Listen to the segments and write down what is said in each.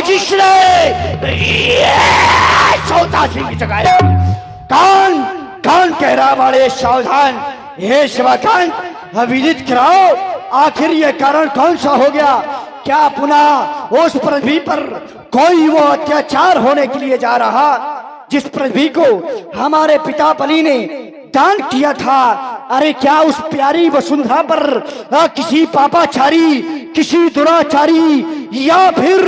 जिसने सौदा सिंह जगाया। कान कान कह रहा वाले सावधान, हे शिवाकांत विदित कराओ आखिर ये कारण कौन सा हो गया? क्या पुनः उस पृथ्वी पर कोई वो अत्याचार होने के लिए जा रहा जिस पृथ्वी को हमारे पिता बलि ने दान किया था? अरे क्या उस प्यारी वसुंधरा पर किसी पापाचारी, किसी दुराचारी या फिर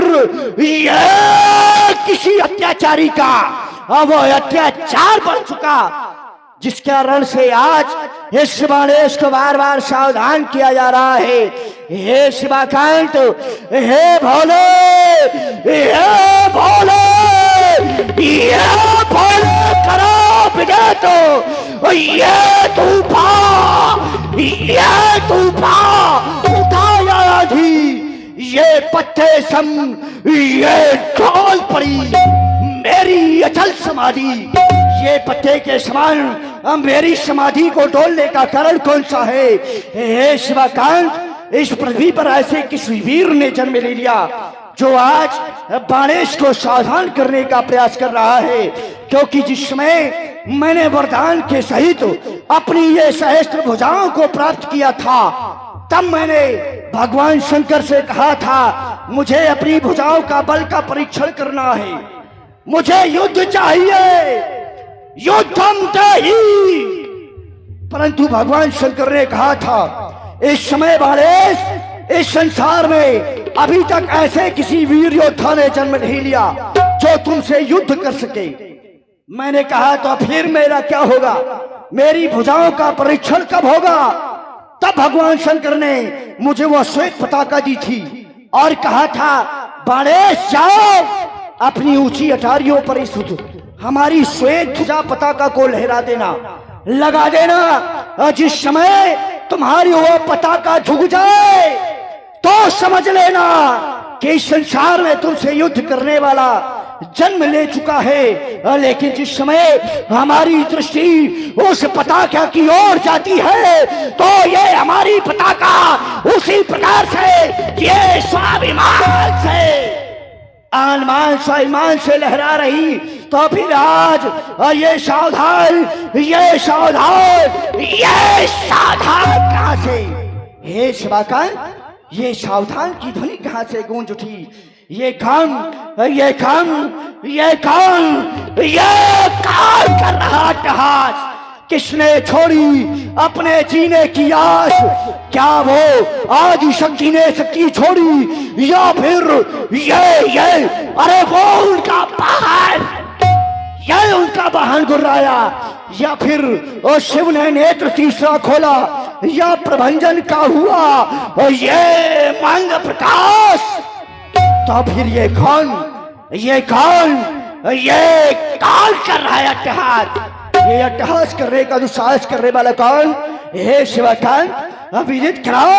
किसी अत्याचारी का वो अत्याचार बढ़ चुका जिसके कारण से आज इस गणेश को बार बार सावधान किया जा रहा है। हे शिवाकांत, हे भोले, हे भोले, ये भोले करो विजय तो ये तूफान उठाया थी, ये पत्ते सम ये ढोल पड़ी मेरी अचल समाधि। ये पत्ते के समान मेरी समाधि को डोलने का कारण कौन सा है? हे शिवाकांत, इस पृथ्वी पर ऐसे किस वीर ने जन्म ले लिया जो आज गणेश को सावधान करने का प्रयास कर रहा है? क्योंकि जिस समय मैंने वरदान के सहित अपनी ये सहस्त्र भुजाओं को प्राप्त किया था तब मैंने भगवान शंकर से कहा था मुझे अपनी भुजाओं का बल का परीक्षण करना है, मुझे युद्ध चाहिए, युद्धम चाहिए। परंतु भगवान शंकर ने कहा था इस समय गणेश इस संसार में अभी तक ऐसे किसी वीर योद्धा ने जन्म नहीं लिया जो तुमसे युद्ध कर सके। मैंने कहा तो फिर मेरा क्या होगा, मेरी भुजाओं का परीक्षण कब होगा? तब भगवान शंकर ने मुझे वो श्वेत पताका दी थी और कहा था गणेश जाओ अपनी ऊंची अटारियों पर इस हमारी श्वेत ध्वजा पताका को लहरा देना, लगा देना। जिस समय तुम्हारी वो पताका झुक जाए तो समझ लेना कि इस संसार में तुमसे युद्ध करने वाला जन्म ले चुका है। लेकिन जिस समय हमारी दृष्टि उस पताका की ओर जाती है तो ये हमारी पताका उसी प्रकार से ये स्वाभिमान से आनमान स्वाभिमान से लहरा रही। तो फिर आज ये सावधान कहां से? हे शिवाकांत, ये सावधान की ध्वनि कहां से गूंज उठी? ये काम कर रहा टहास किसने छोड़ी अपने जीने की आस? क्या वो आदि शक्ति ने शक्ति छोड़ी या फिर ये अरे वो उनका वाहन, ये उनका वाहन गुर्राया या फिर ओ शिव ने नेत्र तीसरा खोला या प्रभंजन का हुआ और ये मंग प्रकाश? तो फिर ये कौन कर रहा है अट्टहास? ये अट्टहास करने का दुस्साहस करने वाला कौन? हे शिवाकांत विदित कराओ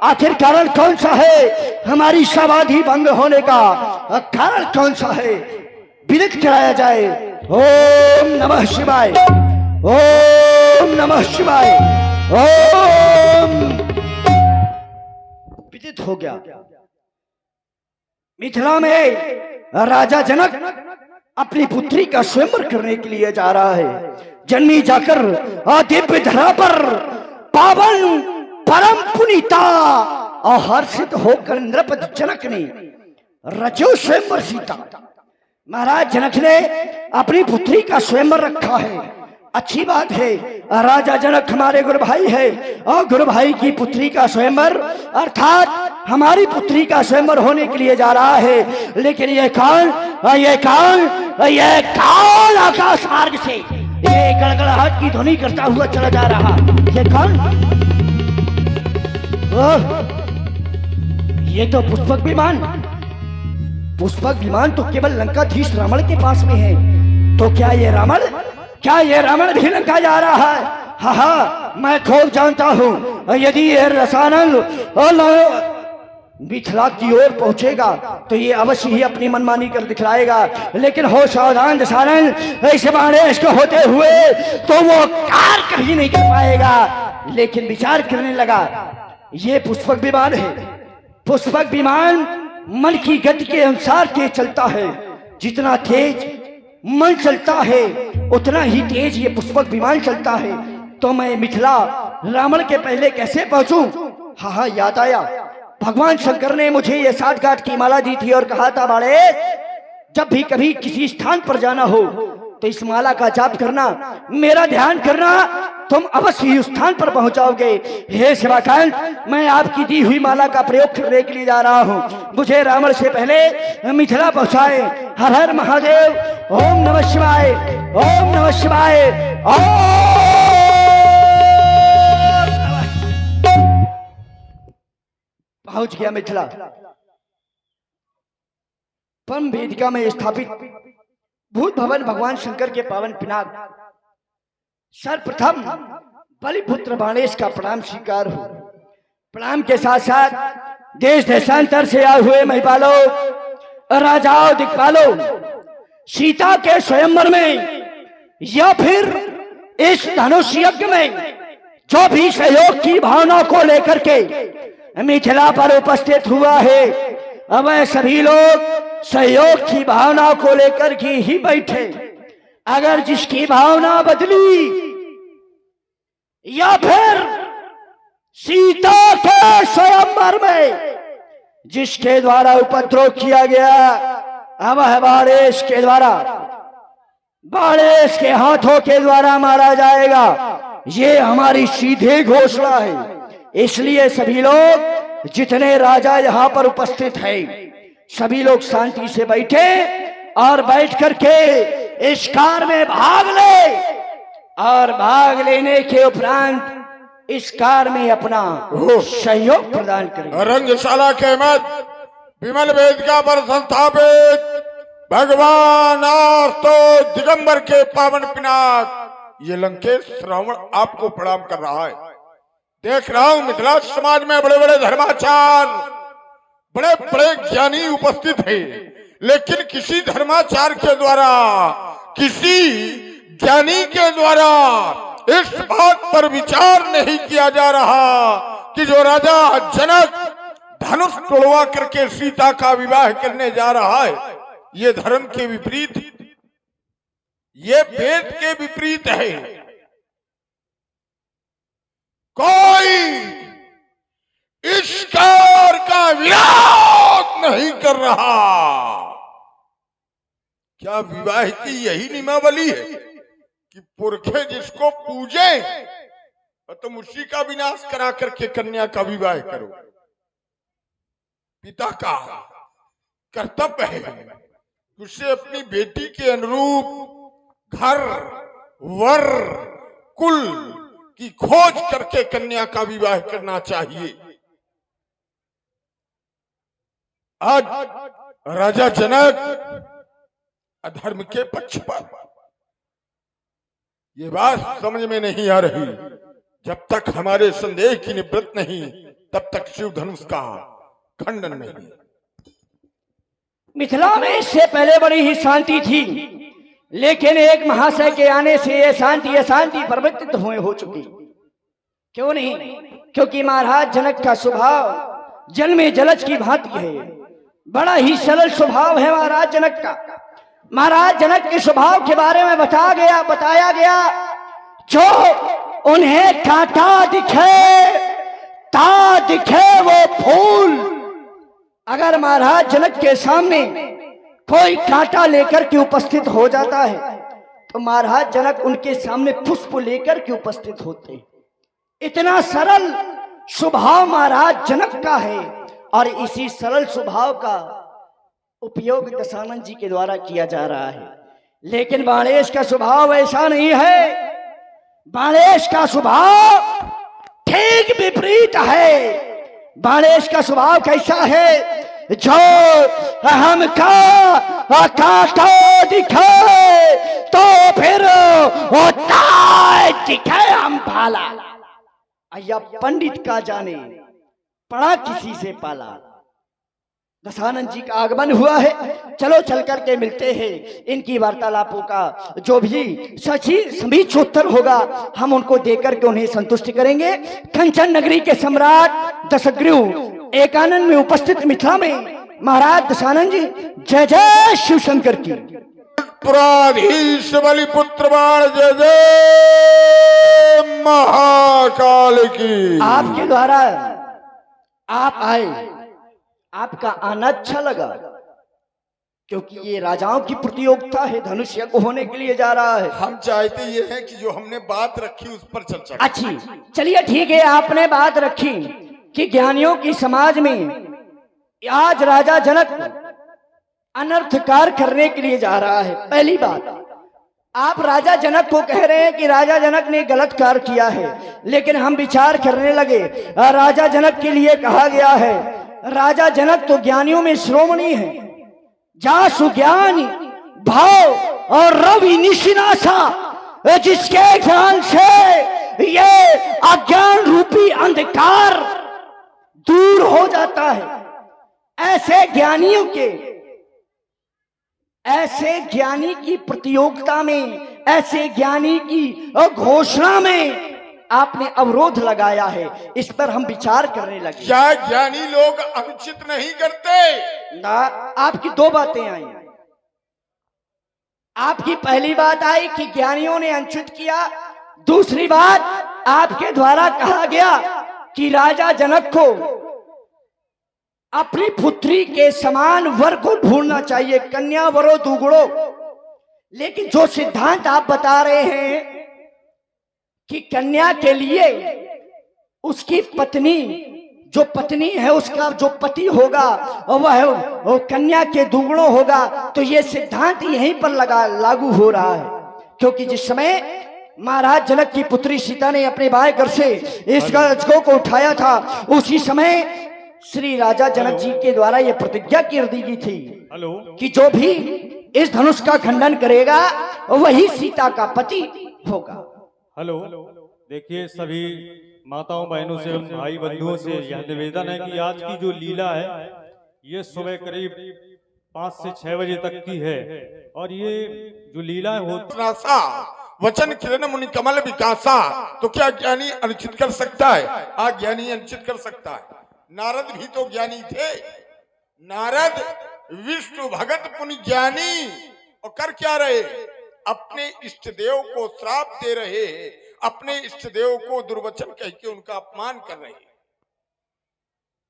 आखिर कारण कौन सा है? हमारी समाधि भंग होने का कारण कौन सा है? विदित कराया जाए। ओम नमः शिवाय, ओम नमः शिवाय, ओम। विदित हो गया। मिथिला में राजा जनक अपनी पुत्री का स्वयंवर करने के लिए जा रहा है। जन्मी जाकर दिव्य धरा पर पावन परम पुनीता और हर्षित होकर नृपति जनक ने रचो स्वयंवर सीता। महाराज जनक ने अपनी पुत्री का स्वयंवर रखा है, अच्छी बात है। राजा जनक हमारे गुरु भाई है और गुरु भाई की पुत्री का स्वयंवर अर्थात हमारी पुत्री का स्वयंवर होने के लिए जा रहा है। लेकिन ये कौन आकाश मार्ग से ये गड़गड़ाहट की ध्वनि करता हुआ चला जा रहा? ये कौन? ये तो पुष्पक विमान तो केवल लंकाधीश रावण के पास में है। तो क्या ये रावण भी लंका जा रहा है? हाँ, मैं खूब जानता हूँ यदि ये रसानल मिथिला की ओर पहुंचेगा तो ये अवश्य ही अपनी मनमानी कर दिखलाएगा। लेकिन हो सावधान दशानन, ऐसे गणेश को होते हुए तो वो कार कभी नहीं कर पाएगा। लेकिन विचार करने लगा ये पुष्पक विमान है, पुष्पक विमान मन की गति के अनुसार तेज चलता है। जितना तेज मन चलता है उतना ही तेज ये पुष्पक विमान चलता है। तो मैं मिथिला रावण के पहले कैसे पहुंचूं? हाँ, याद आया, भगवान शंकर ने मुझे ये 7 गांठ की माला दी थी और कहा था, बाड़े जब भी कभी किसी स्थान पर जाना हो तो इस माला का जाप करना, मेरा ध्यान करना, तुम अवश्य ही उस स्थान पर पहुंचाओगे। हे शिवाकांत, मैं आपकी दी हुई माला का प्रयोग करने के लिए जा रहा हूं। मुझे रावण से पहले मिथिला पहुंचाए। हर हर महादेव। ओम नमः शिवाय, ओम नमः शिवाय, पहुंच गया मिथिला। परम वेदिका में स्थापित भूत भवन भगवान शंकर के पावन पिनाक सर्वप्रथम बलिपुत्र बाणेश का प्रणाम स्वीकार हो। प्रणाम के साथ साथ देश देशांतर से आए हुए महिपालों, राजाओं, दिक्पालों, सीता के स्वयंवर में या फिर इस धनुष यज्ञ में जो भी सहयोग की भावना को लेकर के मिथिला पर उपस्थित हुआ है, अब सभी लोग सहयोग की भावना को लेकर के ही बैठे। अगर जिसकी भावना बदली या फिर सीता के स्वयंवर में जिसके द्वारा उपद्रव किया गया, अब है बाणेश के द्वारा, बाणेश के हाथों के द्वारा मारा जाएगा। ये हमारी सीधी घोषणा है। इसलिए सभी लोग, जितने राजा यहाँ पर उपस्थित हैं, सभी लोग शांति से बैठे और बैठ करके इस कार में भाग ले और भाग लेने के उपरांत इस कार में अपना सहयोग प्रदान करें। रंगशाला के मत विमल वेदिका पर संस्थापित भगवान आस्तो दिगंबर के पावन पिनाक ये लंकेश रावण आपको प्रणाम कर रहा है। देख रहा हूं मिथिला समाज में बड़े बड़े धर्माचार, बड़े बड़े ज्ञानी उपस्थित हैं, लेकिन किसी धर्माचार के द्वारा, किसी ज्ञानी के द्वारा इस बात पर विचार नहीं किया जा रहा कि जो राजा जनक धनुष तोड़वा करके सीता का विवाह करने जा रहा है, ये धर्म के विपरीत, ये वेद के विपरीत है। कोई इस कार का विरोध नहीं कर रहा। क्या विवाह की यही नियमावली है कि पुरखे जिसको पूजे और तुम उसी का विनाश करा करके कन्या का विवाह करो? पिता का कर्तव्य है उसे अपनी बेटी के अनुरूप घर, वर, कुल की खोज करके कन्या का विवाह करना चाहिए। आज राजा जनक अधर्म के पक्ष पर, ये बात समझ में नहीं आ रही। जब तक हमारे संदेह की निवृत्ति नहीं, तब तक शिव धनुष का खंडन नहीं। मिथिला में इससे पहले बड़ी ही शांति थी, लेकिन एक महाशय के आने से ये शांति परिवर्तित हो चुकी। क्यों नहीं? क्योंकि महाराज जनक का स्वभाव जल में जलज की भांति है। बड़ा ही सरल स्वभाव है महाराज जनक का। महाराज जनक के स्वभाव के बारे में बताया गया, जो उन्हें कांटा दिखे ता दिखे वो फूल। अगर महाराज जनक के सामने कोई कांटा लेकर के उपस्थित हो जाता है तो महाराज जनक उनके सामने पुष्प लेकर के उपस्थित होते। इतना सरल स्वभाव महाराज जनक का है और इसी सरल स्वभाव का उपयोग दशानन जी के द्वारा किया जा रहा है। लेकिन बाणेश का स्वभाव ऐसा नहीं है। बाणेश का स्वभाव ठीक विपरीत है। बाणेश का स्वभाव कैसा है? जो हमका कांटा दिखे तो फिर दिखे हम भाला। या पंडित का जाने पढ़ा किसी से पाला। दशानन जी का आगमन हुआ है। चलो चल करके मिलते हैं। इनकी वार्तालापों का जो भी समीक्षोत्तर होगा हम उनको देकर के उन्हें संतुष्ट करेंगे। कंचन नगरी के सम्राट दशग्रीव एकानन में उपस्थित मिथिला में महाराज दशानन जी, जय जय शिव शंकर की। पुराधीश बलिपुत्र बाण जय जय महाकाल की। आपके द्वारा आप आए, आपका आना अच्छा लगा, क्योंकि ये राजाओं की प्रतियोगिता है, धनुष यज्ञ होने के लिए जा रहा है। हम चाहते ये हैं कि जो हमने बात रखी उस पर चर्चा करें। अच्छी, चलिए ठीक है, आपने बात रखी कि ज्ञानियों की समाज में आज राजा जनक अनर्थकार करने के लिए जा रहा है। पहली बात, आप राजा जनक को कह रहे हैं कि राजा जनक ने गलत कार्य किया है, लेकिन हम विचार करने लगे, राजा जनक के लिए कहा गया है, राजा जनक तो ज्ञानियों में श्रोमणी है, जासु ज्ञानी भाव और रवि निशिनासा, जिसके ज्ञान से ये अज्ञान रूपी अंधकार दूर हो जाता है। ऐसे ज्ञानियों के, ऐसे ज्ञानी की प्रतियोगिता में, ऐसे ज्ञानी की घोषणा में आपने अवरोध लगाया है। इस पर हम विचार करने लगे। क्या ज्ञानी लोग अनुचित नहीं करते? ना, आपकी दो बातें आई। आपकी पहली बात आई कि ज्ञानियों ने अनुचित किया, दूसरी बात आपके द्वारा कहा गया कि राजा जनक को अपनी पुत्री के समान वर को ढूंढना चाहिए, कन्या वरो दुगुड़ो। लेकिन जो सिद्धांत आप बता रहे हैं कि कन्या के लिए उसकी पत्नी, जो पत्नी है उसका जो पति होगा वह कन्या के दुगुणों होगा, तो यह सिद्धांत यहीं पर लागू हो रहा है। क्योंकि जिस समय महाराज जनक की पुत्री सीता ने अपने बाएं घर से इस गजको को उठाया था, उसी समय श्री राजा जनक जी के द्वारा यह प्रतिज्ञा कर दी गई थी कि जो भी इस धनुष का खंडन करेगा वही सीता का पति होगा। हेलो, देखिए सभी माताओं बहनों से, भाई बंधुओं से यह निवेदन है कि आज की जो लीला है ये सुबह करीब 5 से 6 बजे तक की है, और ये जो लीला होता वचन किरण मुनि कमल विकासा, तो क्या ज्ञानी अनुचित कर सकता है? हाँ, ज्ञानी अनुचित कर सकता है। नारद भी तो ज्ञानी थे। नारद विष्णु भगत पुनि ज्ञानी, और कर क्या रहे? अपने इष्ट देव को श्राप दे रहे, अपने इष्ट देव को दुर्वचन कह के उनका अपमान कर रहे।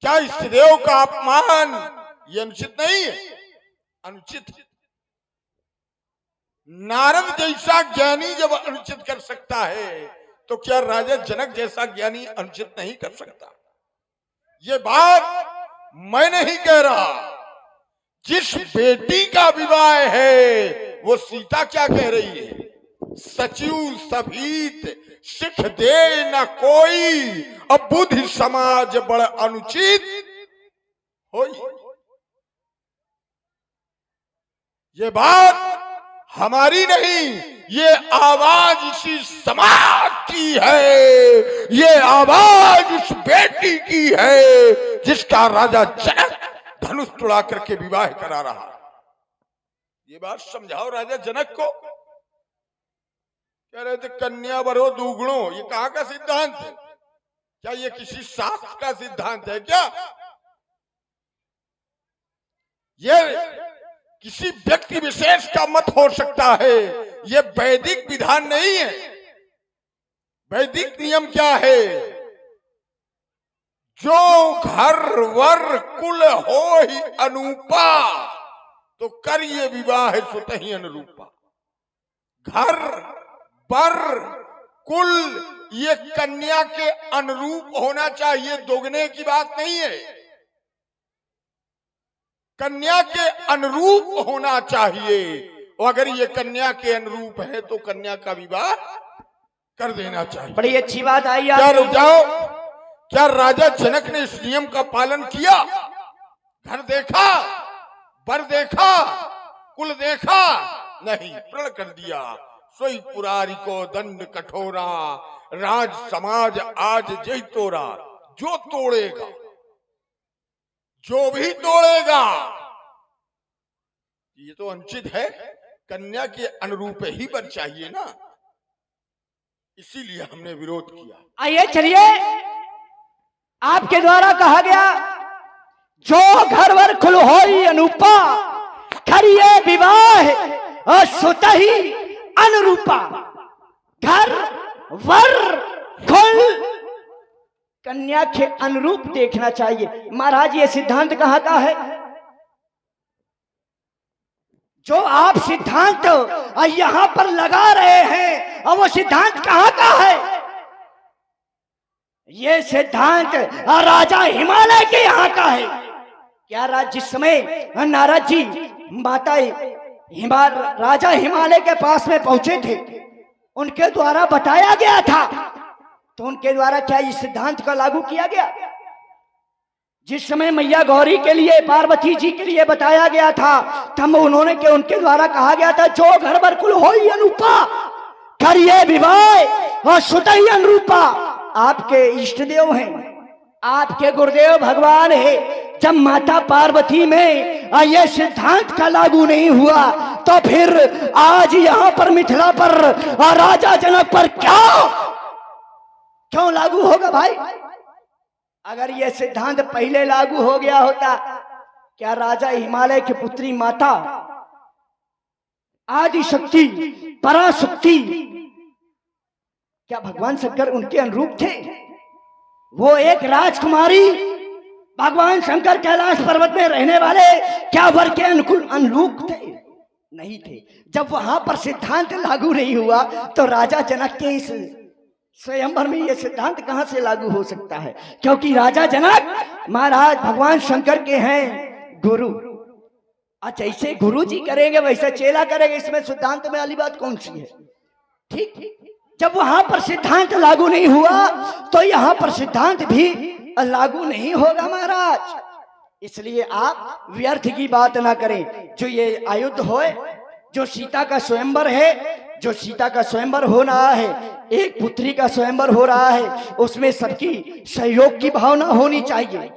क्या इष्ट देव का अपमान ये अनुचित नहीं है? अनुचित है। नारद जैसा ज्ञानी जब अनुचित कर सकता है, तो क्या राजा जनक जैसा ज्ञानी अनुचित नहीं कर सकता? ये बात मैं नहीं कह रहा। जिस बेटी का विवाह है वो सीता क्या कह रही है? सचिव सभीत सिख दे न कोई, अब बुद्धि समाज बड़ अनुचित होई। ये बात हमारी नहीं, ये आवाज इसी समाज की है, ये आवाज उस बेटी की है जिसका राजा जनक धनुष तुड़ा करके विवाह करा रहा। ये बात समझाओ राजा जनक को। कह रहे थे कन्या वरो दुगुणो, ये कहाँ का सिद्धांत है? क्या ये किसी शास्त्र का सिद्धांत है क्या? ये किसी व्यक्ति विशेष का मत हो सकता है, ये वैदिक विधान नहीं है। वैदिक नियम क्या है? जो घर वर कुल हो ही अनुपा, तो कर ये विवाह स्वतः ही अनुरूपा। घर वर कुल ये कन्या के अनुरूप होना चाहिए, दोगुने की बात नहीं है। कन्या के अनुरूप होना चाहिए, और अगर ये कन्या के अनुरूप है तो कन्या का विवाह कर देना चाहिए। बड़ी अच्छी बात आई। क्या रुक जाओ, क्या राजा जनक ने इस नियम का पालन किया? घर देखा, वर देखा, कुल देखा नहीं, प्रण कर दिया। सोई पुरारी को दंड कठोरा, राज समाज आज जय तोरा। जो तोड़ेगा, जो भी तोड़ेगा, ये तो अनुचित है। कन्या के अनुरूप ही वर चाहिए ना, इसीलिए हमने विरोध किया। आइए चलिए, आपके द्वारा कहा गया जो घर वर खुल होई अनुपा, करिए विवाह और सुतही अनुरूपा। घर वर खुल कन्या के अनुरूप देखना चाहिए। महाराज ये सिद्धांत कहाँ का है? जो आप सिद्धांत यहां पर लगा रहे हैं और वो सिद्धांत कहाँ का है? ये सिद्धांत राजा हिमालय के यहाँ का है। क्या राज जिस समय नारद जी माता राजा हिमालय के पास में पहुंचे थे, उनके द्वारा बताया गया था, तो उनके द्वारा क्या इस सिद्धांत को लागू किया गया? जिस समय मैया गौरी के लिए, पार्वती जी के लिए बताया गया था, तब उनके द्वारा कहा गया था, जो घर बर कुल होई अनुपा, करिए विवाह और सुतई अनुरूपा। आपके इष्ट देव हैं, आपके गुरुदेव भगवान है। जब माता पार्वती में ये सिद्धांत का लागू नहीं हुआ, तो फिर आज यहाँ पर मिथिला पर और राजा जनक पर क्यों लागू होगा भाई? अगर यह सिद्धांत पहले लागू हो गया होता, क्या राजा हिमालय की पुत्री माता आदि शक्ति पराशक्ति, क्या भगवान शंकर उनके अनुरूप थे? वो एक राजकुमारी, भगवान शंकर कैलाश पर्वत में रहने वाले, क्या वर के अनुरूप थे? नहीं थे। जब वहां पर सिद्धांत लागू नहीं हुआ, तो राजा जनक के इस स्वयंवर में यह सिद्धांत कहां से लागू हो सकता है? क्योंकि राजा जनक महाराज भगवान शंकर के हैं गुरु। अच्छा, जैसे गुरु जी करेंगे वैसे चेला करेंगे, इसमें सिद्धांत में वाली बात कौन सी है? ठीक। जब वहां पर सिद्धांत लागू नहीं हुआ, तो यहां पर सिद्धांत भी लागू नहीं होगा महाराज। इसलिए आप व्यर्थ की बात ना करें। जो ये आयुध होए, जो सीता का स्वयंवर है, जो सीता का स्वयंवर हो रहा है, एक पुत्री का स्वयंवर हो रहा है, उसमें सबकी सहयोग की भावना होनी चाहिए,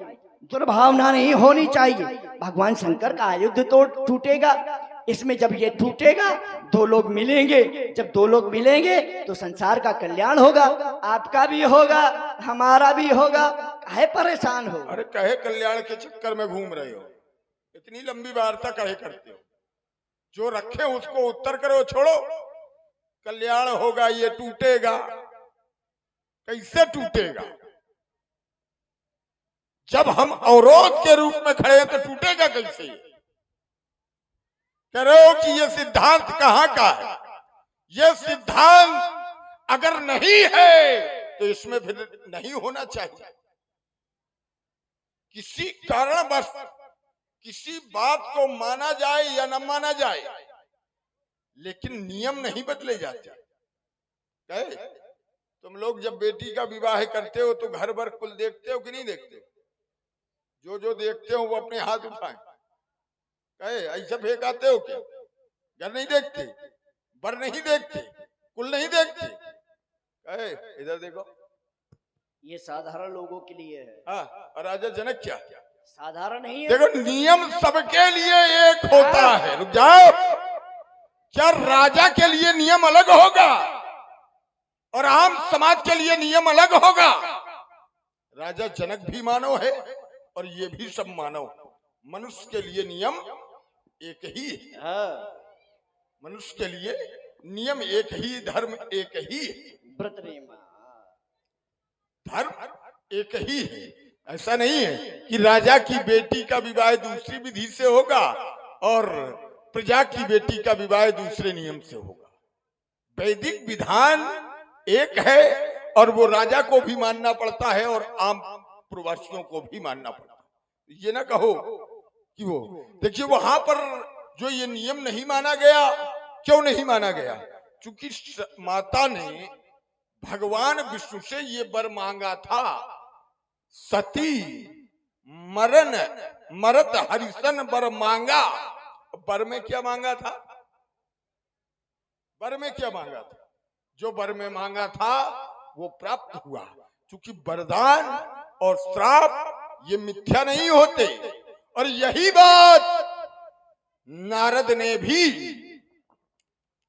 दुर्भावना नहीं होनी चाहिए। भगवान शंकर का आयुध तो टूटेगा, इसमें जब ये टूटेगा, दो लोग मिलेंगे, जब दो लोग मिलेंगे तो संसार का कल्याण होगा, आपका भी होगा, हमारा भी होगा। काहे परेशान हो? अरे कहे कल्याण के चक्कर में घूम रहे हो? इतनी लंबी वार्ता कहे करते हो? जो रखे उसको उत्तर करो, छोड़ो। कल्याण होगा, ये टूटेगा, कैसे टूटेगा? जब हम अवरोध के रूप में खड़े हैं तो टूटेगा कैसे? कह रहे हो कि ये सिद्धांत कहां का है? ये सिद्धांत अगर नहीं है तो इसमें फिर नहीं होना चाहिए। किसी कारणवश किसी बात को माना जाए या न माना जाए, लेकिन नियम नहीं बदले जाते। तुम लोग जब बेटी का विवाह करते हो तो घर भर कुल देखते हो कि नहीं देखते? जो देखते हो वो अपने हाथ उठाएं। ऐसा फेंक आते हो क्या? घर नहीं देखते, बर नहीं देखते, कुल नहीं देखते? इधर देखो, ये साधारण लोगों के लिए है। हाँ, और राजा जनक क्या साधारण नहीं है। देखो, नियम सबके लिए एक होता है। रुक जाओ, क्या राजा के लिए नियम अलग होगा और आम समाज के लिए नियम अलग होगा? राजा जनक भी मानव है और ये भी सब मानव। मनुष्य के लिए नियम एक ही है। मनुष्य के लिए नियम एक ही, धर्म एक ही, व्रत नियम धर्म एक ही है। ऐसा नहीं है कि राजा की बेटी का विवाह दूसरी विधि से होगा और प्रजा की बेटी का विवाह दूसरे नियम से होगा। वैदिक विधान एक है और वो राजा को भी मानना पड़ता है और आम प्रवासियों को भी मानना पड़ता है। ये ना कहो कि वो देखिए वहां पर जो ये नियम नहीं माना गया, क्यों नहीं माना गया? क्योंकि माता ने भगवान विष्णु से ये वर मांगा था, सती मरण मरत हरिशन वर मांगा। वर में क्या मांगा था? वर में क्या मांगा था? जो वर में मांगा था वो प्राप्त हुआ। क्योंकि वरदान और श्राप ये मिथ्या नहीं होते। और यही बात नारद ने भी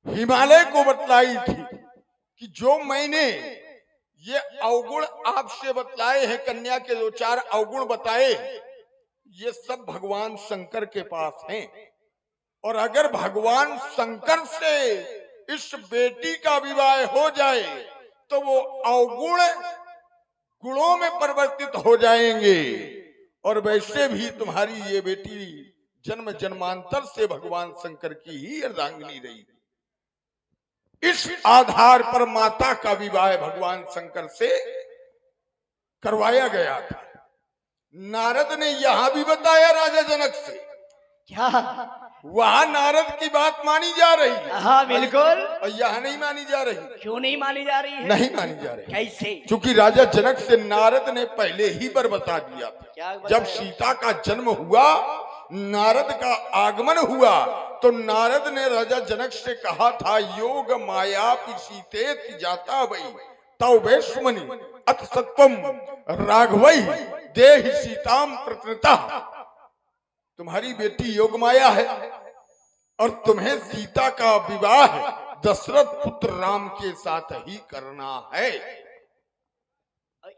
हिमालय को बतलाई थी कि जो मैंने ये अवगुण आपसे बतलाए हैं, कन्या के दो चार अवगुण बताए, ये सब भगवान शंकर के पास हैं। और अगर भगवान शंकर से इस बेटी का विवाह हो जाए तो वो अवगुण गुणों में परिवर्तित हो जाएंगे। और वैसे भी तुम्हारी ये बेटी जन्म जन्मांतर से भगवान शंकर की ही अर्धांगिनी रही। इस आधार पर माता का विवाह भगवान शंकर से करवाया गया था। नारद ने यहां भी बताया राजा जनक से, क्या? वहां नारद की बात मानी जा रही है। हाँ बिल्कुल। और यहाँ नहीं मानी जा रही। क्यों नहीं मानी जा रही है? नहीं मानी जा रही। कैसे? क्योंकि राजा जनक से नारद ने पहले ही बर बता दिया था। क्या जब सीता का जन्म हुआ, नारद का आगमन हुआ, तो नारद ने राजा जनक से कहा था, योग माया सीते जाता वही तव वैश्वमनि अत सत्वम राघवई देहि सीताम प्रतनता। तुम्हारी बेटी योग माया है और तुम्हें सीता का विवाह दशरथ पुत्र राम के साथ ही करना है।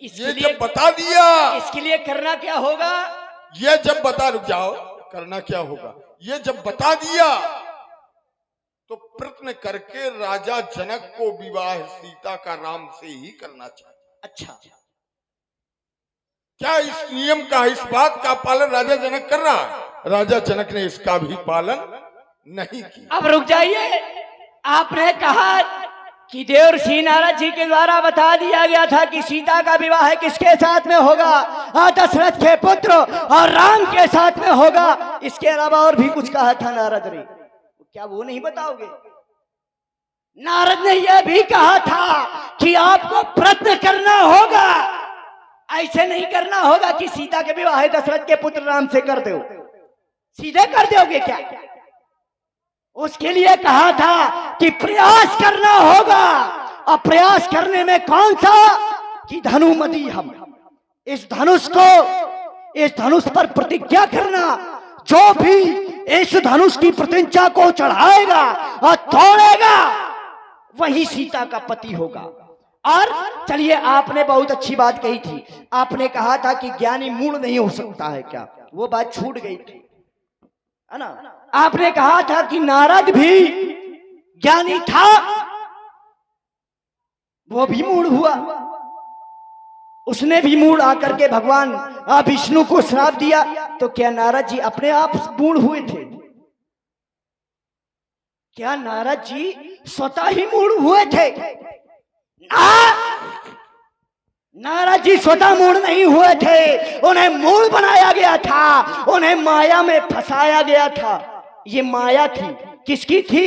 ये जब बता दिया, इसके लिए करना क्या होगा? ये जब बता, रुक जाओ, करना क्या होगा, ये जब बता दिया तो प्रयत्न करके राजा जनक को विवाह सीता का राम से ही करना चाहिए। अच्छा, क्या इस नियम का, इस बात का पालन राजा जनक कर रहा है? राजा जनक ने इसका भी पालन नहीं किया। अब रुक जाइए, आपने कहा कि देवर्षि नारद जी के द्वारा बता दिया गया था कि सीता का विवाह किसके साथ में होगा? दशरथ के पुत्र और राम के साथ में होगा। इसके अलावा और भी कुछ कहा था नारद ने, क्या वो नहीं बताओगे? नारद ने यह भी कहा था कि आपको प्रयत्न करना होगा, ऐसे नहीं करना होगा कि सीता के विवाह दशरथ के पुत्र राम से कर दो, सीधे कर दोगे क्या? उसके लिए कहा था कि प्रयास करना होगा। और प्रयास करने में कौन सा? कि धनुमति हम, इस धनुष पर प्रतिज्ञा करना, जो भी इस धनुष की प्रतिज्ञा को चढ़ाएगा और तोड़ेगा वही सीता का पति होगा। और चलिए, आपने बहुत अच्छी बात कही थी, आपने कहा था कि ज्ञानी मूढ़ नहीं हो सकता है, क्या वो बात छूट गई थी, है ना? आपने कहा था कि नारद भी ज्ञानी था, वो भी मूढ़ हुआ, उसने भी मूढ़ आकर के भगवान विष्णु को श्राप दिया। तो क्या नारद जी अपने आप मूढ़ हुए थे? क्या नारद जी स्वतः ही मूढ़ हुए थे? नारद जी स्वतः मूढ़ नहीं हुए थे, उन्हें मूढ़ बनाया गया था, उन्हें माया में फंसाया गया था। ये माया थी, किसकी थी?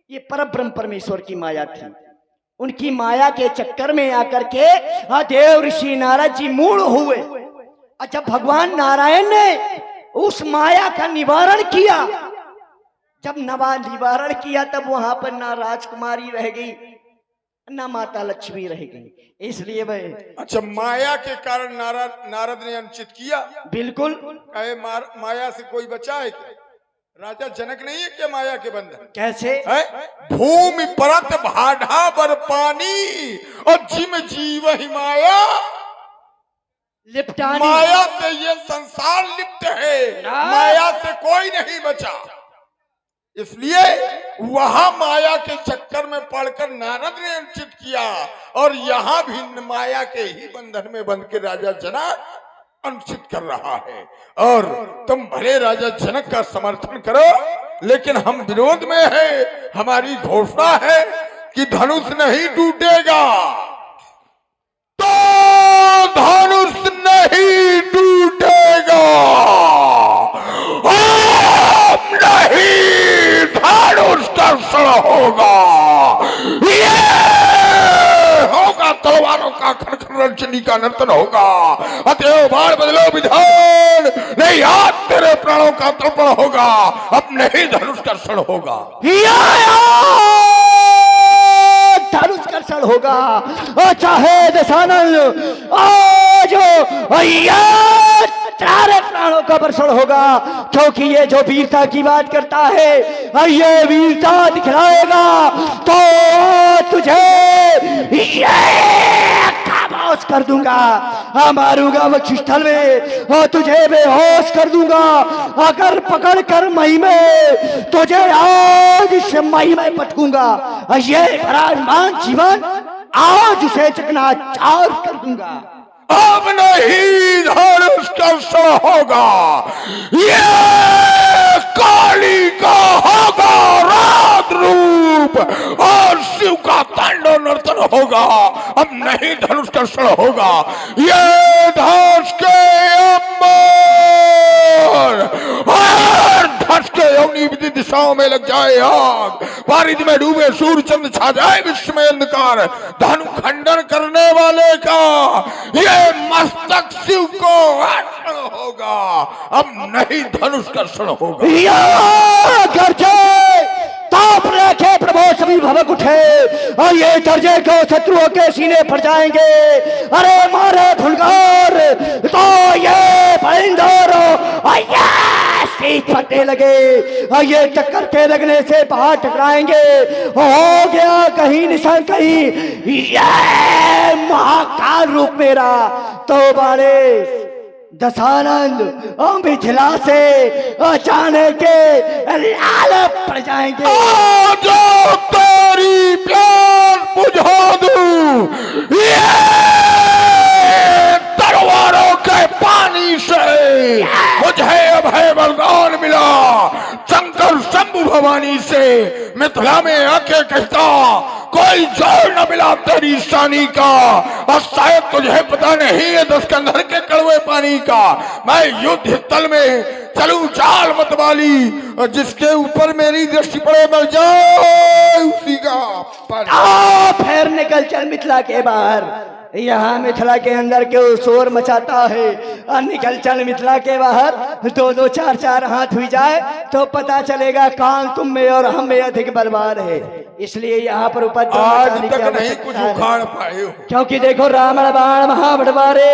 ये परब्रह्म परमेश्वर की माया थी। उनकी माया के चक्कर में आकर के देव ऋषि नारद जी मूढ़ हुए। और जब भगवान नारायण ने उस माया का निवारण किया, जब निवारण किया, तब वहां पर ना राजकुमारी रह गई ना माता लक्ष्मी रह गई। इसलिए वह, अच्छा, माया के कारण नारद ने अनुचित किया। बिल्कुल। माया से कोई बचा है क्या? राजा जनक नहीं है क्या माया के बंधन? कैसे? भूमि परत भाढ़ा बर पानी और जिम जीव ही माया लिपटानी। माया से ये संसार लिप्त है, माया से कोई नहीं बचा। इसलिए वहां माया के चक्कर में पड़कर नारद ने अनुचित किया, और यहाँ भी माया के ही बंधन में बंध के राजा जनक अनुचित कर रहा है। और तुम भले राजा जनक का समर्थन करो, लेकिन हम विरोध में है। हमारी घोषणा है कि धनुष नहीं टूटेगा, तो धनुष नहीं टूटेगा, नहीं धनुष कर्षण होगा। ये होगा तलवारों का खनखन, रंजनी का नर्तन होगा। अतएव बाण बदलो विधान, नहीं आज तेरे प्राणों का तर्पण होगा, अब नहीं धनुष कर्षण होगा। धनुष कर्षण होगा, चाहे दशानन आज सारे प्राणों का वर्षण होगा, क्योंकि ये जो वीरता की बात करता है, ये वीरता दिखलाएगा तो तुझे ये नाश कर दूंगा, मारूंगा वक्षस्थल में और तुझे बेहोश कर दूंगा। अगर पकड़ कर मई में तुझे आज इस मई में पटकूंगा, ये भरामान जीवन आज उसे चकनाचार कर दूंगा। अब नहीं धनुष का क्षण होगा, ये काली का होगा रात रूप और शिव का तांडव नर्तन होगा। अब नहीं धनुष का क्षण होगा, ये धनुष के अंबर और धनुष के योनि विधि दिशाओं में लग जाए आग, पारिद में डूबे सूर्य चंद्र छा जाए विश्व में अंधकार। धनु खंडन करने वाले का ये मस्तक शिव को अर्पण होगा। अब नहीं धनुष का क्षण होगा। गर्जे ताप रखे प्रभु सभी भवक उठे और ये गर्जे को शत्रुओं के सीने फट जाएंगे। अरे मारे फुलकार तो ये परिंदर फटने लगे और ये टक्कर के लगने से बाहर टकराएंगे। हो गया कहीं निशान कहीं ये महाकाल रूप मेरा तो बारे दशानंद और मिथिला से अचानक के लाल पड़ जाएंगे। जो तेरी प्यार बुझा दूं ये तलवारों के पानी से, मुझे अभय वरदान मिला शंकर शंभु भवानी से। मिथिला में आके कहता कोई जोर न मिला तेरी शानी का, और शायद तुझे पता नहीं है 10 कंधर के कड़वे पानी का। मैं युद्ध स्थल में चलूं चाल मतवाली, और जिसके ऊपर मेरी दृष्टि पड़े मर जाए उसी का फिर निकल चल मिथिला के बाहर। यहाँ मिथिला के अंदर क्यों शोर मचाता है, और निकल चल मिथिला के बाहर। 2-2 4-4 हाथ हुई जाए तो पता चलेगा कौन तुम में और हम में अधिक बलवान है। इसलिए यहाँ पर ऊपर आज तक नहीं कुछ उखाड़ पाए हो, क्योंकि देखो रावण बाण महाबड़वारे,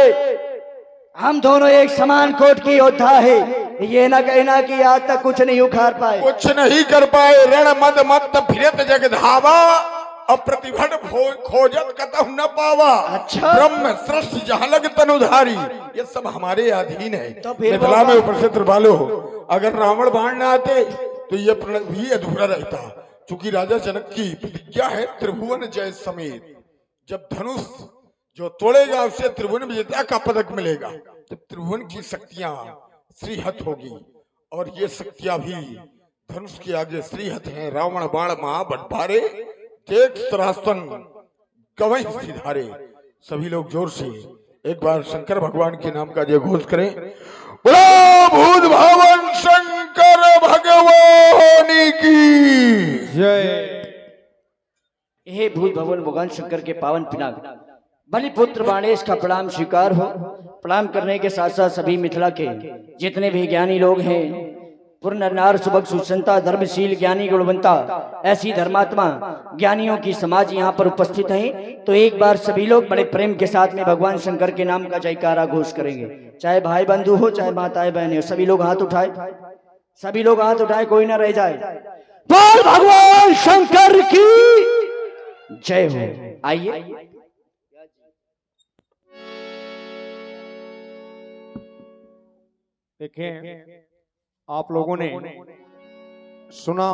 हम दोनों एक समान कोट की योद्धा है। ये ना कहना कि आज तक कुछ नहीं उखाड़ पाए, कुछ नहीं कर पाए। रण मद मत फिरत जग धावा, अप्रतिभट खोजत कतहु न पावा। अच्छा। ब्रह्म सृष्टि जहाँ लग तनुधारी, ये सब हमारे अधीन है। तो फिर मिथिला में उपस्थित वालो, अगर रावण बाण न आते तो ये प्रण भी अधूरा रहता। चूंकि राजा जनक की प्रतिज्ञा है त्रिभुवन जय समेत, जब धनुष जो तोड़ेगा उसे त्रिभुवन विजेता का पदक मिलेगा। तो त्रिभुवन की शक्तियां श्रीहत होगी, और ये शक्तियां भी धनुष के आगे श्रीहत हैं। रावण बाण महाबड़भारे, देख सरासन गवई सिधारे। सभी लोग जोर से एक बार शंकर भगवान के नाम का जय घोष करें। बोलो भूत भवन शंकर भगवान की जय। हे भूत भवन भगवान शंकर के पावन पिनाक बलिपुत्र बाणेश का प्रणाम स्वीकार हो। प्रणाम करने के साथ साथ सभी मिथिला के जितने भी ज्ञानी लोग हैं, पूर्ण नार सुभग सुसंता धर्मशील ज्ञानी गुणवंता ऐसी धर्मात्मा ज्ञानियों की समाज यहाँ पर उपस्थित है। तो एक बार सभी लोग बड़े प्रेम के साथ में भगवान शंकर के नाम का जयकारा घोष करेंगे। चाहे भाई बंधु हो, चाहे माताएं बहनें हो, सभी लोग हाथ उठाए, सभी लोग हाथ उठाए, कोई ना रह जाए। बोल भगवान शंकर की जय हो। आइए देखें, आप लोगों ने सुना